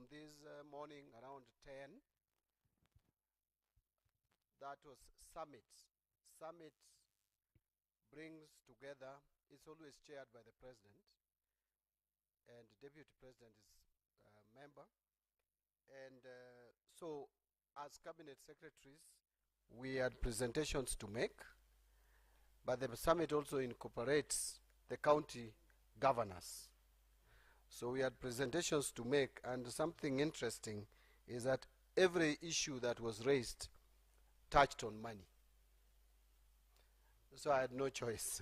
this morning around 10. That was summit. Summit brings together, it's always chaired by the president, and the deputy president is a member. And so as cabinet secretaries, we had presentations to make, but the summit also incorporates the county governors. So we had presentations to make, and something interesting is that every issue that was raised touched on money. So I had no choice.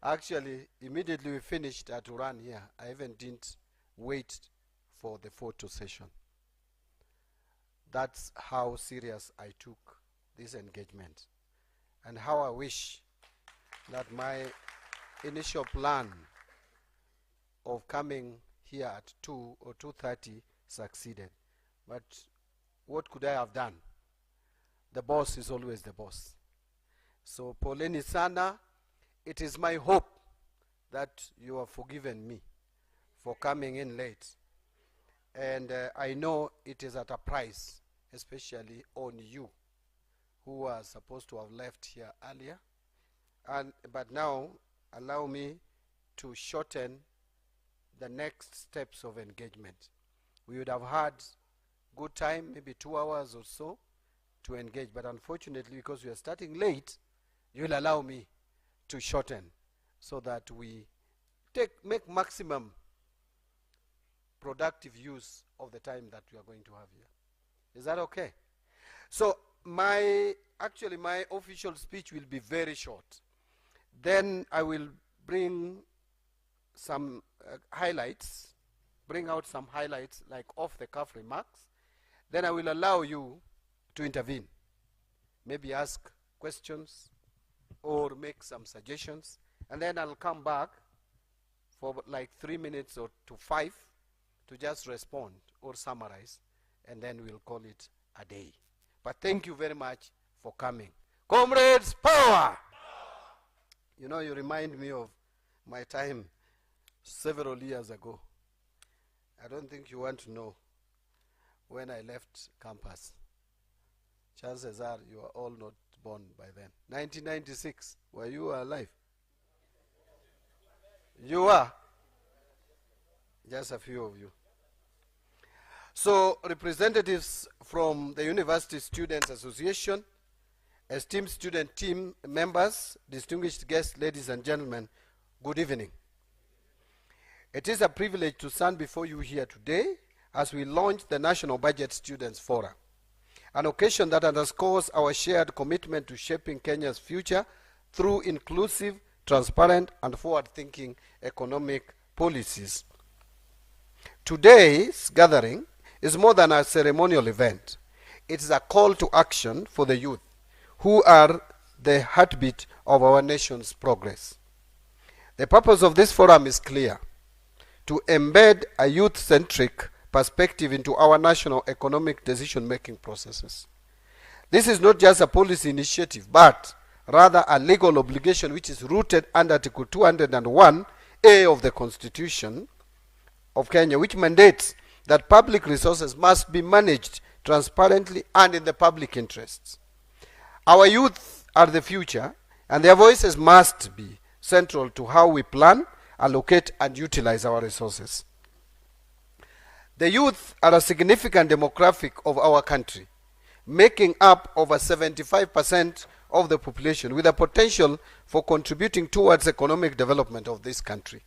Actually, immediately we finished, I had to run here. I even didn't wait for the photo session. That's how serious I took this engagement, and how I wish that my initial plan of coming here at 2 or 2:30 succeeded. But what could I have done? The boss is always the boss. So poleni sana, it is my hope that you have forgiven me for coming in late. And I know it is at a price, especially on you, who are supposed to have left here earlier. But now, allow me to shorten the next steps of engagement. We would have had good time, maybe 2 hours or so, to engage. But unfortunately, because we are starting late, you'll allow me to shorten so that we make maximum productive use of the time that we are going to have here. Is that okay? So my official speech will be very short. Then I will bring some highlights, bring out some highlights like off-the-cuff remarks. Then I will allow you to intervene, maybe ask questions or make some suggestions, and then I'll come back for like 3 minutes or to 5 to just respond or summarize, and then we'll call it a day. But thank you very much for coming. Comrades, power! You know, you remind me of my time several years ago. I don't think you want to know when I left campus. Chances are you are all not born by then. 1996, were you alive? You were? Just a few of you. So, representatives from the University Students Association, esteemed student team members, distinguished guests, ladies and gentlemen, good evening. It is a privilege to stand before you here today as we launch the National Budget Students Forum, an occasion that underscores our shared commitment to shaping Kenya's future through inclusive, transparent, and forward-thinking economic policies. Today's gathering is more than a ceremonial event. It is a call to action for the youth, who are the heartbeat of our nation's progress. The purpose of this forum is clear: to embed a youth-centric perspective into our national economic decision-making processes. This is not just a policy initiative, but rather a legal obligation which is rooted under Article 201A of the Constitution of Kenya, which mandates that public resources must be managed transparently and in the public interests. Our youth are the future, and their voices must be central to how we plan, allocate, and utilize our resources. The youth are a significant demographic of our country, making up over 75% of the population, with a potential for contributing towards economic development of this country.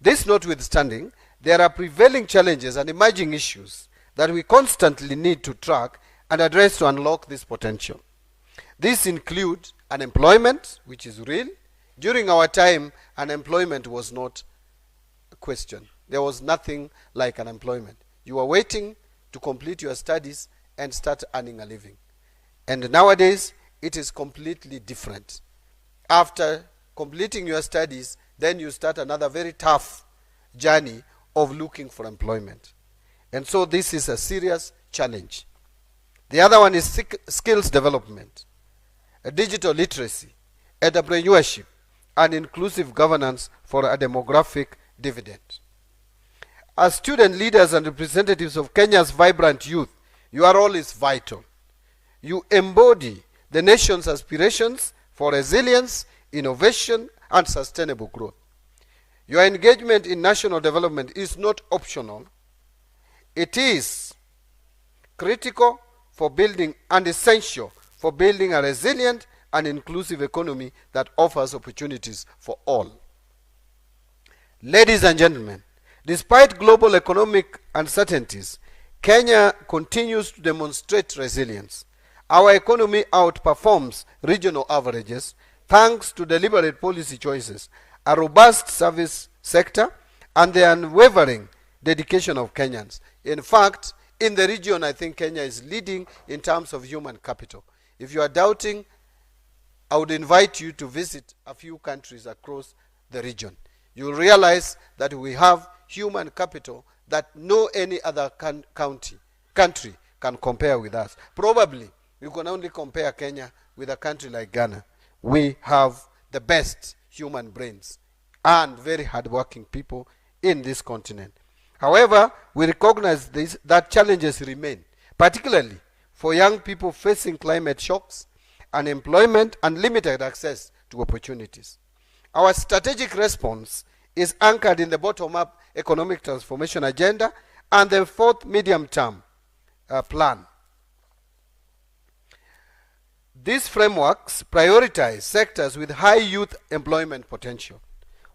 This notwithstanding, there are prevailing challenges and emerging issues that we constantly need to track and address to unlock this potential. These include unemployment, which is real. During our time, unemployment was not a question. There was nothing like unemployment. You were waiting to complete your studies and start earning a living. And nowadays, it is completely different. After completing your studies, then you start another very tough journey of looking for employment. And so this is a serious challenge. The other one is skills development, digital literacy, entrepreneurship, and inclusive governance for a demographic dividend. As student leaders and representatives of Kenya's vibrant youth, your role is vital. You embody the nation's aspirations for resilience, innovation, and sustainable growth. Your engagement in national development is not optional. It is critical for building and essential for building a resilient and inclusive economy that offers opportunities for all. Ladies and gentlemen, despite global economic uncertainties, Kenya continues to demonstrate resilience. Our economy outperforms regional averages thanks to deliberate policy choices, a robust service sector, and the unwavering dedication of Kenyans. In fact, in the region, I think Kenya is leading in terms of human capital. If you are doubting, I would invite you to visit a few countries across the region. You will realize that we have human capital that no any other country can compare with us. Probably, you can only compare Kenya with a country like Ghana. We have the best human brains and very hardworking people in this continent. However, we recognize that challenges remain, particularly for young people facing climate shocks, unemployment, and limited access to opportunities. Our strategic response is anchored in the bottom-up economic transformation agenda and the fourth medium-term plan. These frameworks prioritize sectors with high youth employment potential.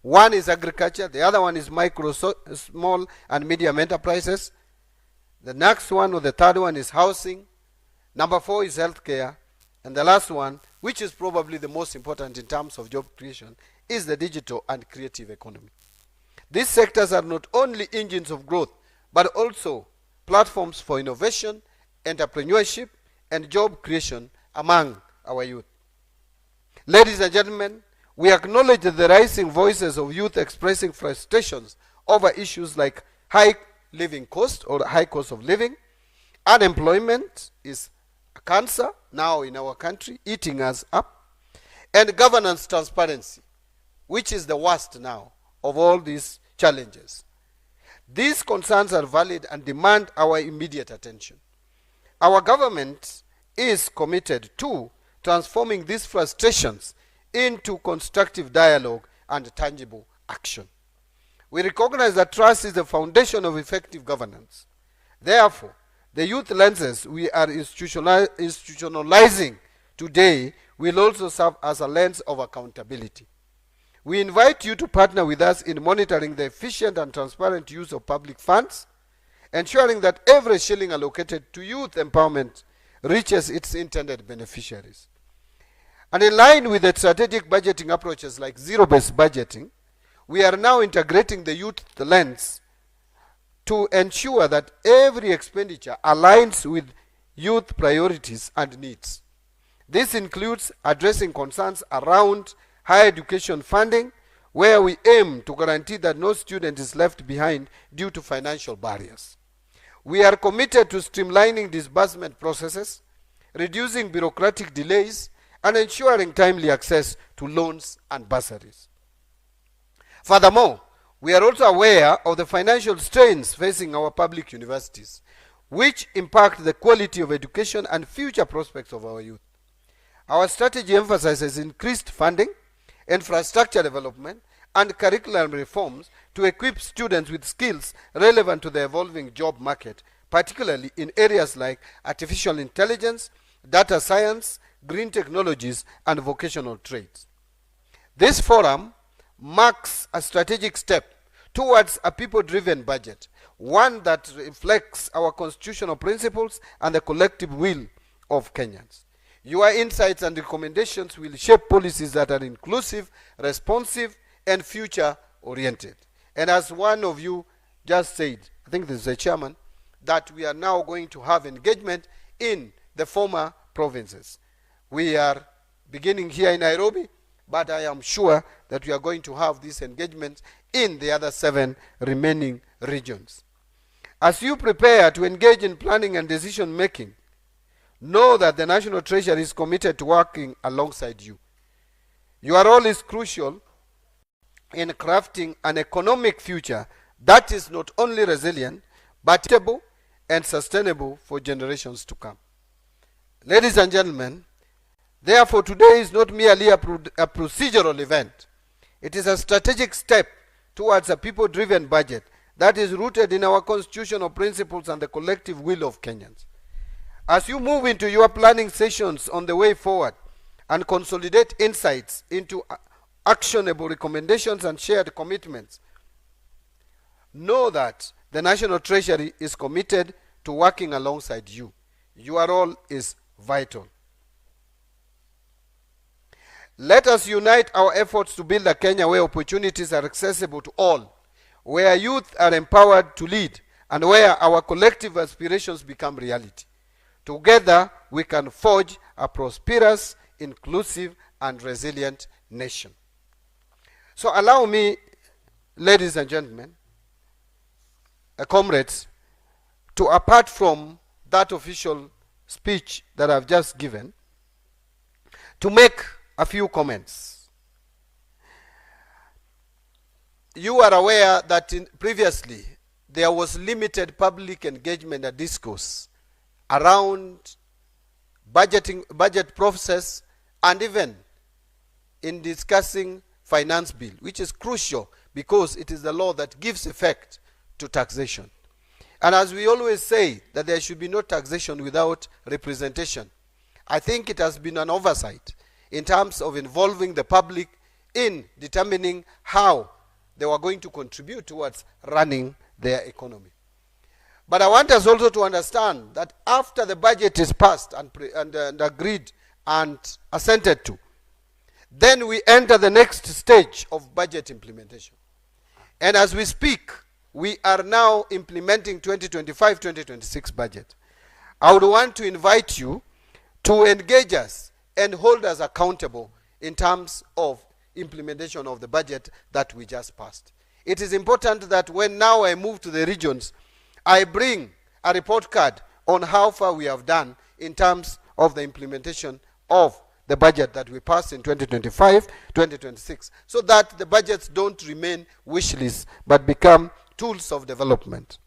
One is agriculture, the other one is micro, small and medium enterprises. The next one or the third one is housing. Number 4 is healthcare. And the last one, which is probably the most important in terms of job creation, is the digital and creative economy. These sectors are not only engines of growth, but also platforms for innovation, entrepreneurship, and job creation among our youth. Ladies and gentlemen, we acknowledge the rising voices of youth expressing frustrations over issues like high living cost or high cost of living. Unemployment is a cancer now in our country, eating us up. And governance transparency, which is the worst now of all these challenges. These concerns are valid and demand our immediate attention. Our government is committed to transforming these frustrations into constructive dialogue and tangible action. We recognize that trust is the foundation of effective governance. Therefore, the youth lenses we are institutionalizing today will also serve as a lens of accountability. We invite you to partner with us in monitoring the efficient and transparent use of public funds, ensuring that every shilling allocated to youth empowerment reaches its intended beneficiaries. And in line with the strategic budgeting approaches like zero-based budgeting, we are now integrating the youth lens to ensure that every expenditure aligns with youth priorities and needs. This includes addressing concerns around higher education funding, where we aim to guarantee that no student is left behind due to financial barriers. We are committed to streamlining disbursement processes, reducing bureaucratic delays, and ensuring timely access to loans and bursaries. Furthermore, we are also aware of the financial strains facing our public universities, which impact the quality of education and future prospects of our youth. Our strategy emphasizes increased funding, infrastructure development, and curriculum reforms to equip students with skills relevant to the evolving job market, particularly in areas like artificial intelligence, data science, green technologies, and vocational trades. This forum marks a strategic step towards a people-driven budget, one that reflects our constitutional principles and the collective will of Kenyans. Your insights and recommendations will shape policies that are inclusive, responsive, and future-oriented. And as one of you just said, I think this is the chairman, that we are now going to have engagement in the former provinces. We are beginning here in Nairobi, but I am sure that we are going to have this engagement in the other 7 remaining regions. As you prepare to engage in planning and decision making, know that the National Treasury is committed to working alongside you. Your role is crucial in crafting an economic future that is not only resilient, but stable and sustainable for generations to come. Ladies and gentlemen, therefore today is not merely a procedural event. It is a strategic step towards a people-driven budget that is rooted in our constitutional principles and the collective will of Kenyans. As you move into your planning sessions on the way forward and consolidate insights into actionable recommendations and shared commitments, know that the National Treasury is committed to working alongside you. Your role is vital. Let us unite our efforts to build a Kenya where opportunities are accessible to all, where youth are empowered to lead, and where our collective aspirations become reality. Together, we can forge a prosperous, inclusive, and resilient nation. So allow me, ladies and gentlemen, comrades, to, apart from that official speech that I've just given, to make a few comments. You are aware that previously there was limited public engagement and discourse around budget process, and even in discussing finance bill, which is crucial because it is the law that gives effect to taxation. And as we always say, that there should be no taxation without representation. I think it has been an oversight in terms of involving the public in determining how they were going to contribute towards running their economy. But I want us also to understand that after the budget is passed and agreed and assented to, then we enter the next stage of budget implementation. And as we speak, we are now implementing 2025-2026 budget. I would want to invite you to engage us and hold us accountable in terms of implementation of the budget that we just passed. It is important that when now I move to the regions, I bring a report card on how far we have done in terms of the implementation of the budget that we passed in 2025-2026, so that the budgets don't remain wish lists but become tools of development.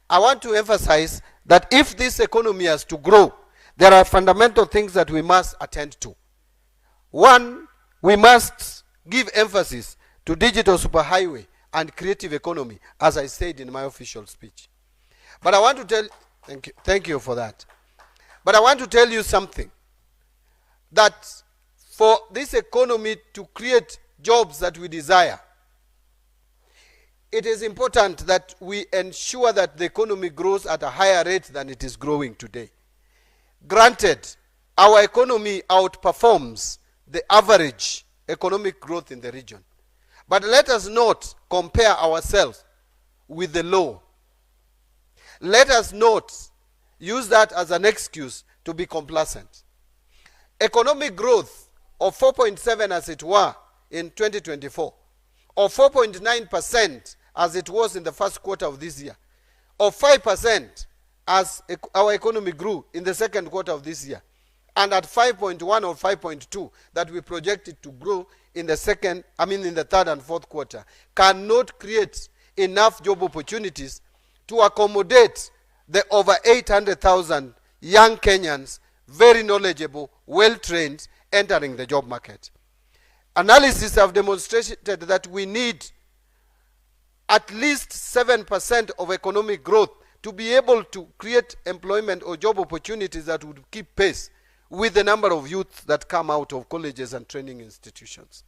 I want to emphasize that if this economy has to grow, there are fundamental things that we must attend to. One, we must give emphasis to digital superhighway and creative economy, as I said in my official speech. But I want to tell, thank you for that. But I want to tell you something, that for this economy to create jobs that we desire, it is important that we ensure that the economy grows at a higher rate than it is growing today. Granted, our economy outperforms the average economic growth in the region. But let us not compare ourselves with the low. Let us not use that as an excuse to be complacent. Economic growth of 4.7 as it were in 2024, or 4.9% as it was in the first quarter of this year, or 5% as our economy grew in the second quarter of this year, and at 5.1 or 5.2 that we projected to grow in the third and fourth quarter, cannot create enough job opportunities to accommodate the over 800,000 young Kenyans, very knowledgeable, well-trained, entering the job market. Analysis have demonstrated that we need at least 7% of economic growth to be able to create employment or job opportunities that would keep pace with the number of youth that come out of colleges and training institutions.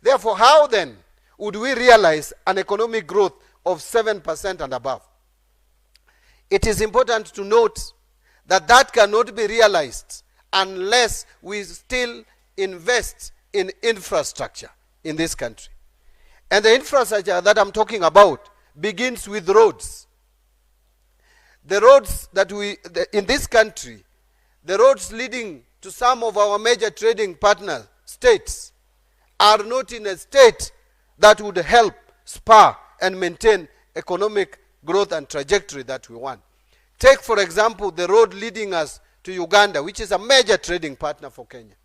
Therefore, how then would we realize an economic growth of 7% and above? It is important to note that that cannot be realized unless we still invest in infrastructure in this country. And the infrastructure that I'm talking about begins with roads. The roads that in this country, the roads leading to some of our major trading partner states are not in a state that would help spur and maintain economic growth and trajectory that we want. Take, for example, the road leading us to Uganda, which is a major trading partner for Kenya.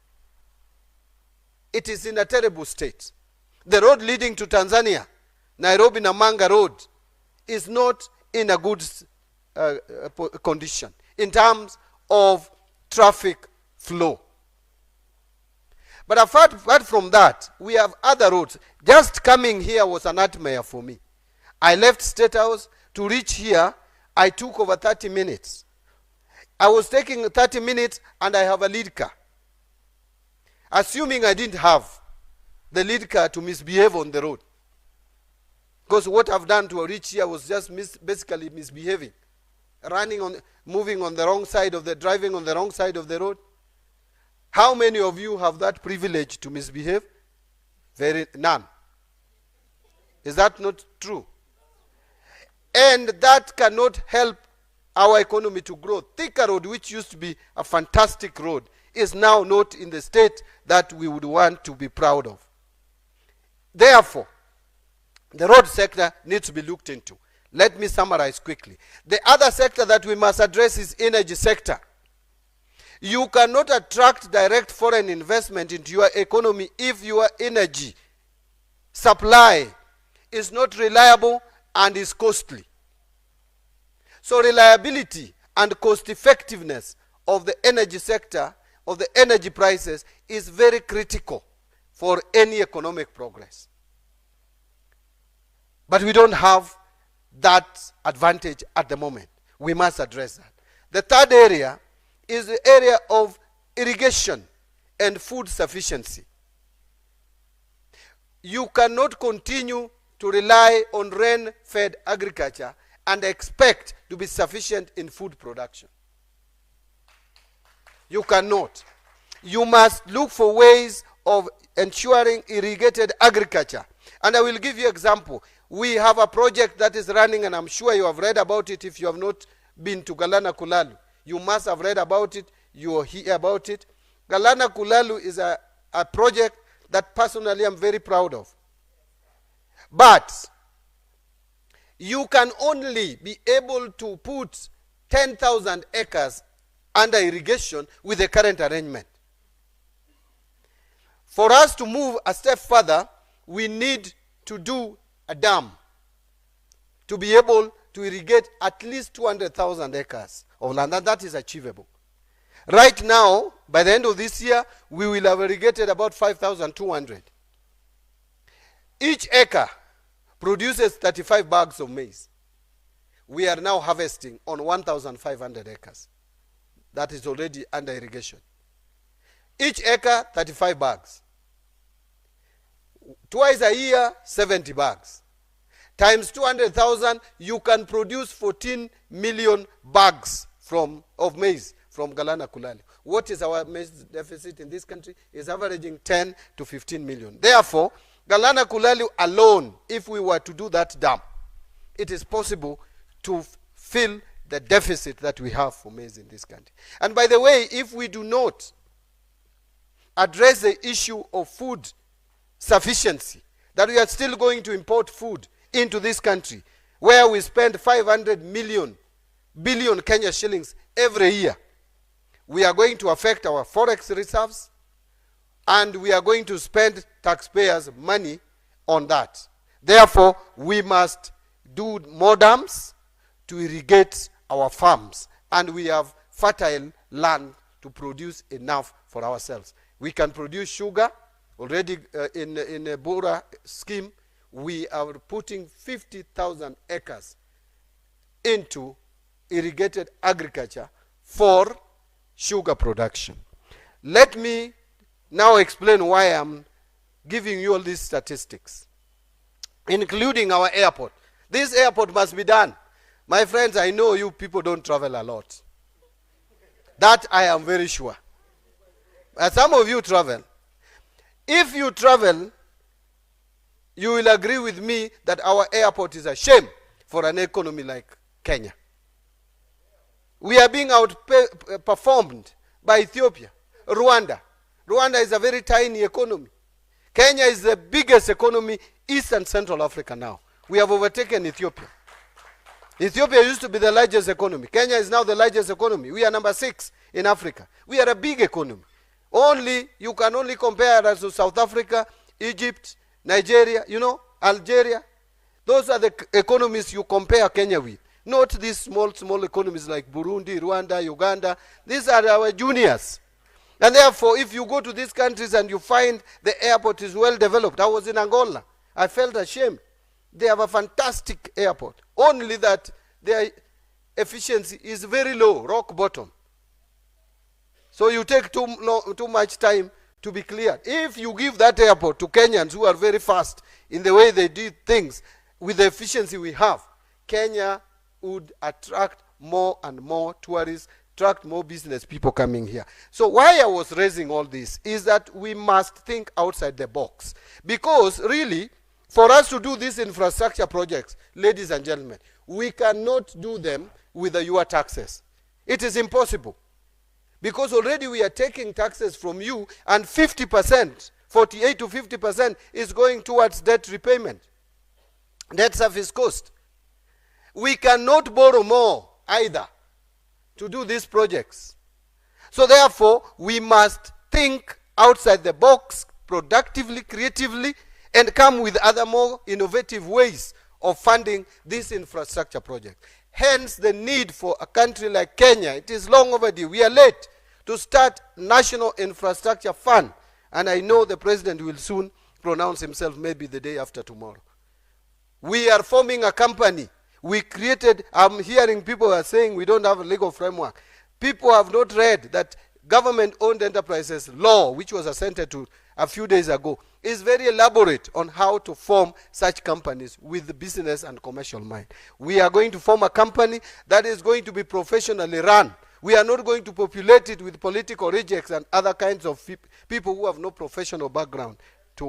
It is in a terrible state. The road leading to Tanzania, Nairobi-Namanga Road is not in a good condition in terms of traffic flow. But apart from that, we have other roads. Just coming here was a nightmare for me. I left State House. To reach here, I took over 30 minutes. I was taking 30 minutes and I have a lead car. Assuming I didn't have the lead car to misbehave on the road. Because what I've done to reach here was just basically misbehaving. Moving on the wrong side of driving on the wrong side of the road. How many of you have that privilege to misbehave? None. Is that not true? And that cannot help our economy to grow. Thika Road, which used to be a fantastic road, is now not in the state that we would want to be proud of. Therefore, the road sector needs to be looked into. Let me summarize quickly. The other sector that we must address is energy sector. You cannot attract direct foreign investment into your economy if your energy supply is not reliable and is costly. So reliability and cost effectiveness of the energy sector, of the energy prices, is very critical for any economic progress. But we don't have that advantage at the moment. We must address that. The third area is the area of irrigation and food sufficiency. You cannot continue to rely on rain-fed agriculture and expect to be sufficient in food production. You cannot. You must look for ways of ensuring irrigated agriculture. And I will give you an example. We have a project that is running, and I'm sure you have read about it. If you have not been to Galana Kulalu, you must have read about it. You will hear about it. Galana Kulalu is a project that personally I'm very proud of. But you can only be able to put 10,000 acres under irrigation with the current arrangement. For us to move a step further, we need to do a dam to be able to irrigate at least 200,000 acres of land, and that is achievable. Right now, by the end of this year, we will have irrigated about 5,200. Each acre produces 35 bags of maize. We are now harvesting on 1,500 acres. That is already under irrigation. Each acre, 35 bags. Twice a year, 70 bags. Times 200,000, you can produce 14 million bags of maize from Galana Kulali. What is our maize deficit in this country? Is averaging 10 to 15 million. Therefore, Galana Kulali alone, if we were to do that dam, it is possible to fill the deficit that we have for maize in this country. And by the way, if we do not address the issue of food sufficiency, that we are still going to import food into this country, where we spend 500 billion Kenya shillings every year, we are going to affect our forex reserves, and we are going to spend taxpayers' money on that. Therefore, we must do more dams to irrigate our farms, and we have fertile land to produce enough for ourselves. We can produce sugar. Already in a Bora scheme, we are putting 50,000 acres into irrigated agriculture for sugar production. Let me now explain why I'm giving you all these statistics, including our airport. This airport must be done. My friends, I know you people don't travel a lot. That I am very sure. But some of you travel. If you travel, you will agree with me that our airport is a shame for an economy like Kenya. We are being outperformed by Ethiopia, Rwanda. Rwanda is a very tiny economy. Kenya is the biggest economy, East and Central Africa now. We have overtaken Ethiopia. Ethiopia used to be the largest economy. Kenya is now the largest economy. We are number 6 in Africa. We are a big economy. You can only compare us to South Africa, Egypt, Nigeria, Algeria. Those are the economies you compare Kenya with. Not these small economies like Burundi, Rwanda, Uganda. These are our juniors. And therefore, if you go to these countries and you find the airport is well developed, I was in Angola, I felt ashamed. They have a fantastic airport. Only that their efficiency is very low, rock bottom. So you take too much time to be cleared. If you give that airport to Kenyans who are very fast in the way they do things, with the efficiency we have, Kenya would attract more and more tourists, attract more business people coming here. So why I was raising all this is that we must think outside the box. Because really, for us to do these infrastructure projects, ladies and gentlemen, we cannot do them with your taxes. It is impossible. Because already we are taking taxes from you, and 50%, 48 to 50% is going towards debt repayment, debt service cost. We cannot borrow more either to do these projects. So therefore, we must think outside the box, productively, creatively, and come with other more innovative ways of funding this infrastructure project. Hence the need for a country like Kenya. It is long overdue. We are late to start National Infrastructure Fund. And I know the president will soon pronounce himself, maybe the day after tomorrow. We are forming a company. We created, I'm hearing people are saying we don't have a legal framework. People have not read that government-owned enterprises law, which was assented to a few days ago, is very elaborate on how to form such companies with the business and commercial mind. We are going to form a company that is going to be professionally run. We are not going to populate it with political rejects and other kinds of people who have no professional background to